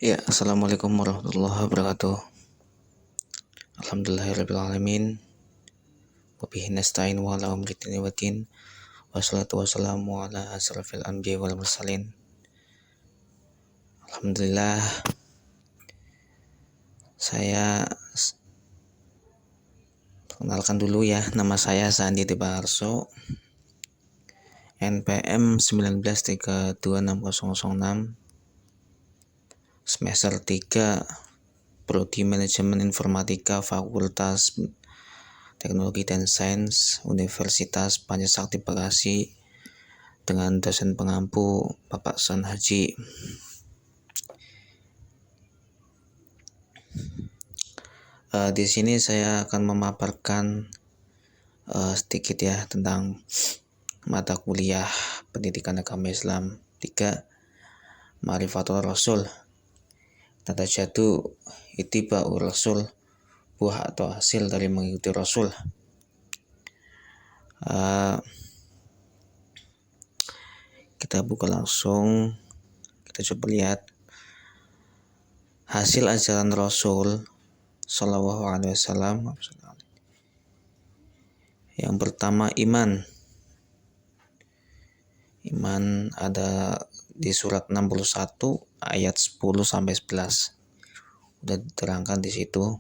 Ya, assalamualaikum warahmatullahi wabarakatuh. Alhamdulillahirrahmanirrahim. Wabihi nasta'in wa ala umri dini wa din. Wassalatu wassalamu ala asrafil anbiya wal mursalin. Alhamdulillah, saya kenalkan dulu ya. Nama saya Sandi Tibaharso, NPM 19326006, semester 3, Prodi Manajemen Informatika, Fakultas Teknologi dan Sains, Universitas Pancasakti Bekasi, dengan dosen pengampu Bapak San Haji. Di sini saya akan memaparkan sedikit ya tentang mata kuliah Pendidikan Agama Islam 3, Ma'rifatul Rasul, Tata Jadu Ittiba'ur Rasul, buah atau hasil dari mengikuti Rasul. Kita buka langsung, kita coba lihat hasil ajaran Rasul Shallallahu Alaihi Wasallam. Yang pertama, iman ada di surat 61 ayat 10 sampai 11. Udah diterangkan di situ.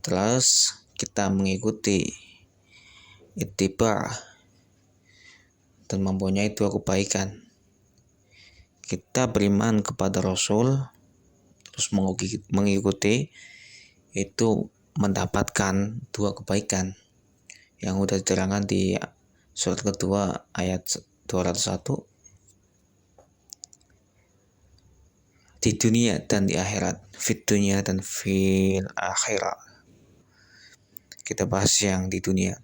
Terus kita mengikuti ittiba dan mempunyai dua kebaikan. Kita beriman kepada Rasul, terus mengikuti, itu mendapatkan dua kebaikan yang udah diterangkan di surat kedua ayat 201, di dunia dan di akhirat, fit dunia dan fil akhirat. Kita bahas yang di dunia.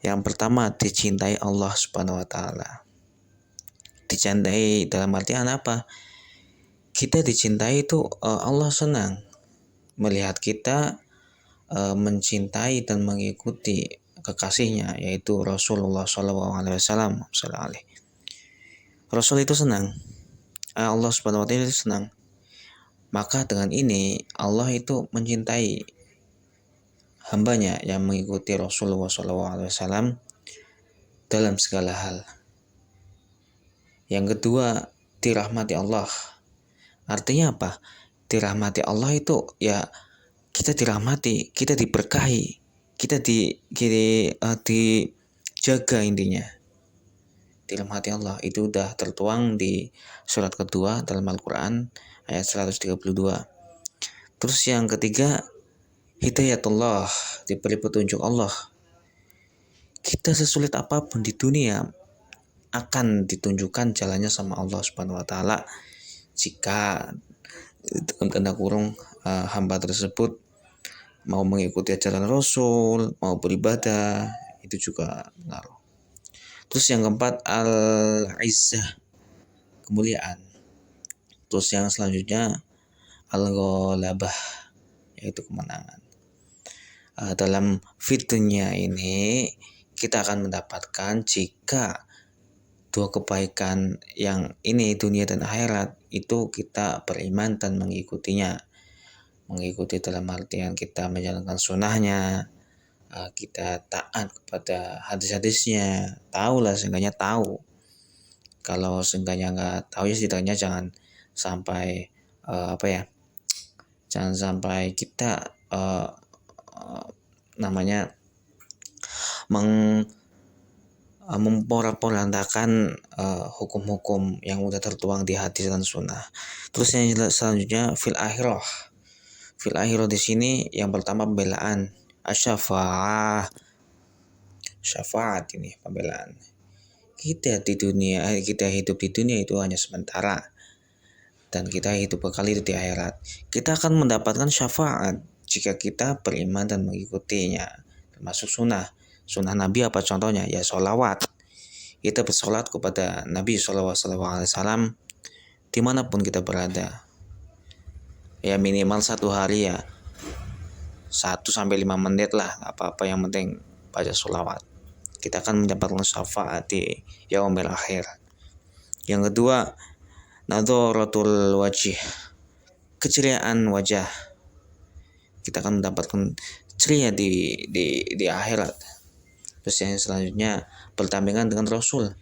Yang pertama, dicintai Allah Subhanahu wa taala. Dicintai dalam artian apa? Kita dicintai itu Allah senang melihat kita mencintai dan mengikuti kekasihnya, yaitu Rasulullah SAW. Rasul itu senang, Allah Subhanahu wa taala itu senang. Maka dengan ini Allah itu mencintai hambanya yang mengikuti Rasulullah SAW dalam segala hal. Yang kedua, dirahmati Allah. Artinya apa? Dirahmati Allah itu ya kita dirahmati, kita diberkahi, kita dijaga intinya. Dirahmati Allah itu udah tertuang di surat kedua dalam Al-Quran ayat 132. Terus yang ketiga, hidayatullah, diberi petunjuk Allah. Kita sesulit apapun di dunia akan ditunjukkan jalannya sama Allah Subhanahu wa taala jika dalam tanda kurung hamba tersebut mau mengikuti ajaran Rasul, mau beribadah, itu juga pengaruh. Terus yang keempat, al-izzah, kemuliaan. Terus yang selanjutnya, al-ghalabah, yaitu kemenangan. Dalam fitnya ini kita akan mendapatkan jika dua kebaikan yang ini, dunia dan akhirat, itu kita beriman dan mengikutinya. Mengikuti dalam artian kita menjalankan sunnahnya, kita taat kepada hadis-hadisnya, tahulah seenggaknya tahu. Kalau seenggaknya nggak tahu ya setidaknya jangan sampai jangan sampai kita memporak-porandakan hukum-hukum yang udah tertuang di hadis dan sunnah. Terus yang selanjutnya, fil akhirah. Fil akhirah di sini yang pertama pembelaan, asy-syafa'ah. Syafaat ini pembelaan. Kita hidup di dunia itu hanya sementara, dan kita hidup kekal itu di akhirat. Kita akan mendapatkan syafaat jika kita beriman dan mengikutinya, termasuk sunnah Nabi. Apa contohnya? Ya sholawat. Kita bersolat kepada Nabi SAW dimanapun kita berada. Ya minimal satu hari ya 1-5 menit lah, apa-apa, yang penting baca sholawat. Kita akan mendapatkan syafaat di yaumil akhir. Yang kedua, nadharatul wajih, keceriaan wajah. Kita akan mendapatkan ceria di akhirat. Terus yang selanjutnya, berdampingan dengan Rasul.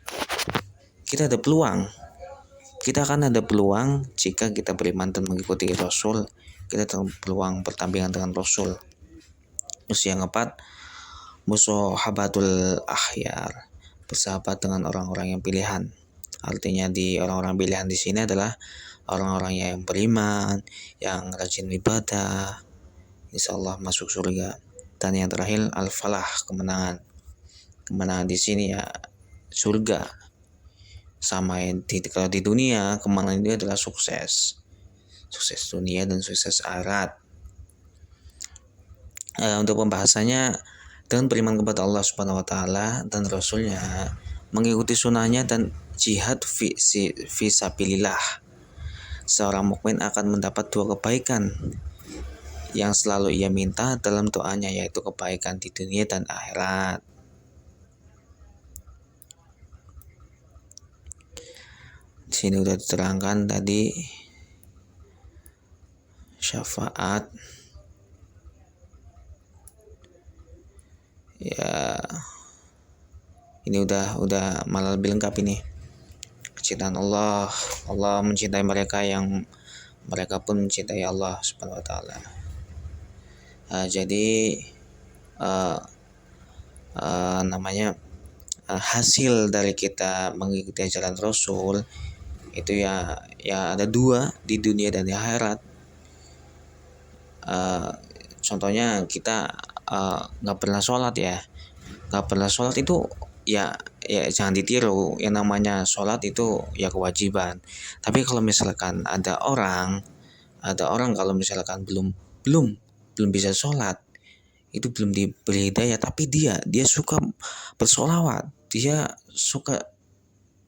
Kita ada peluang. Kita akan ada peluang jika kita beriman dan mengikuti Rasul. Kita ada peluang berdampingan dengan Rasul. Terus yang keempat, musahabatul akhyar, bersahabat dengan orang-orang yang pilihan. Artinya di orang-orang pilihan di sini adalah orang-orang yang beriman, yang rajin ibadah, insya Allah masuk surga. Dan yang terakhir, al-falah, kemenangan. Kemenangan di sini ya surga. Sama kalau di dunia, kemenangan itu adalah sukses dunia dan sukses akhirat. Untuk pembahasannya, dengan beriman kepada Allah Subhanahu Wa Taala dan Rasulnya, mengikuti sunnahnya dan jihad fi sabilillah, seorang mukmin akan mendapat dua kebaikan yang selalu ia minta dalam doanya, yaitu kebaikan di dunia dan akhirat. Di sini udah diterangkan tadi syafaat. Ya, ini udah malah lebih lengkap ini. Kecintaan Allah mencintai mereka yang mereka pun mencintai Allah Subhanahu Wa Taala. Jadi hasil dari kita mengikuti jalan Rasul itu ya ada dua, di dunia dan di akhirat. Contohnya kita nggak pernah sholat ya, itu ya jangan ditiru. Yang namanya sholat itu ya kewajiban. Tapi kalau misalkan ada orang kalau misalkan belum bisa sholat, itu belum diberi hidayah, tapi dia suka bersolawat, dia suka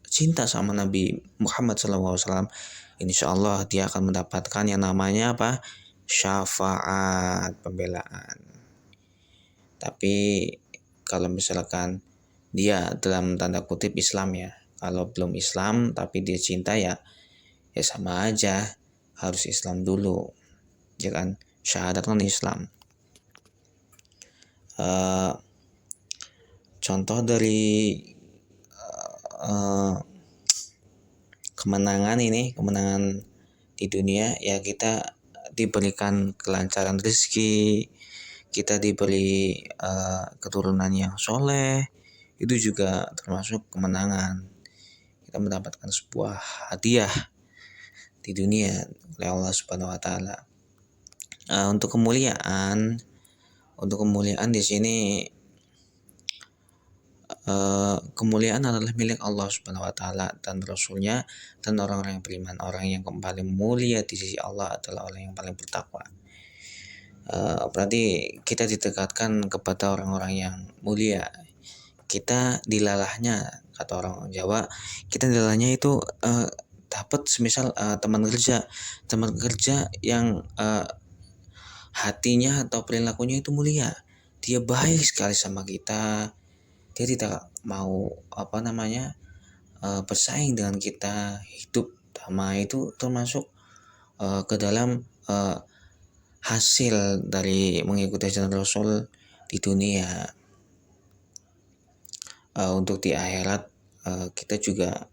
cinta sama Nabi Muhammad SAW, insya Allah dia akan mendapatkan yang namanya apa? Syafaat, pembelaan. Tapi kalau misalkan dia dalam tanda kutip Islam ya, kalau belum Islam tapi dia cinta ya sama aja, harus Islam dulu, ya kan? Syahadat kan Islam. Contoh dari kemenangan di dunia ya, kita diberikan kelancaran rezeki, kita diberi keturunan yang soleh, itu juga termasuk kemenangan. Kita mendapatkan sebuah hadiah di dunia oleh Allah Subhanahu Wa Taala. Untuk kemuliaan di sini, kemuliaan adalah milik Allah Subhanahu Wa Taala dan Rasulnya dan orang-orang yang beriman. Orang yang paling mulia di sisi Allah adalah orang yang paling bertakwa. Berarti kita didekatkan kepada orang-orang yang mulia. Kita dilalahnya, kata orang Jawa, kita dilalahnya itu dapat semisal teman kerja yang hatinya atau perilakunya itu mulia, dia baik sekali sama kita, dia tidak mau bersaing dengan kita, hidup damai, itu termasuk ke dalam hasil dari mengikuti jalan Rasul di dunia. Untuk di akhirat kita juga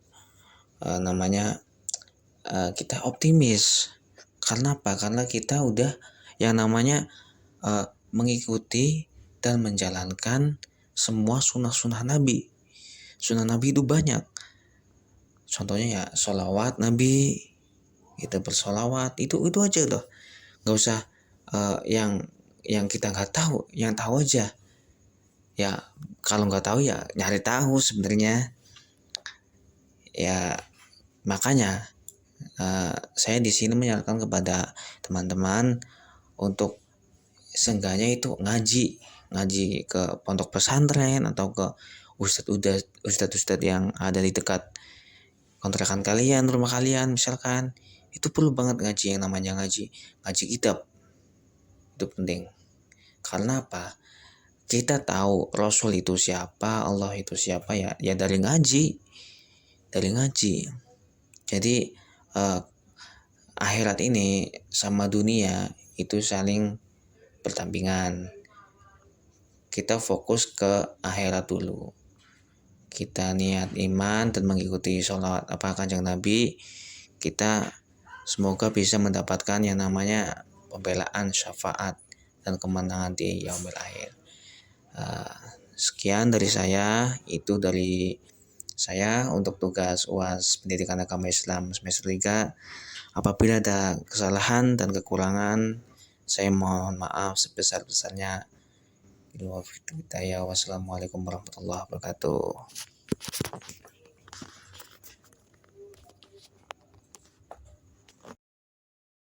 kita optimis. Karena apa? Karena kita udah yang namanya mengikuti dan menjalankan semua sunnah Nabi. Sunnah Nabi itu banyak. Contohnya ya sholawat Nabi, kita bersolawat, itu aja loh. Nggak usah yang kita nggak tahu, yang tahu aja. Ya kalau nggak tahu ya nyari tahu sebenarnya. Ya makanya saya di sini menyarankan kepada teman-teman untuk seenggaknya itu ngaji ke pondok pesantren atau ke ustadz yang ada di dekat kontrakan kalian, rumah kalian misalkan. Itu perlu banget ngaji, yang namanya ngaji kitab. Itu penting. Karena apa? Kita tahu Rasul itu siapa, Allah itu siapa ya dari ngaji. Jadi akhirat ini sama dunia itu saling berdampingan. Kita fokus ke akhirat dulu. Kita niat iman dan mengikuti sholawat Kanjeng Nabi. Kita semoga bisa mendapatkan yang namanya pembelaan, syafaat, dan kemenangan di yaumil akhir. Sekian dari saya, itu dari saya untuk tugas UAS Pendidikan Agama Islam semester 3. Apabila ada kesalahan dan kekurangan, saya mohon maaf sebesar-besarnya. Wassalamualaikum warahmatullahi wabarakatuh.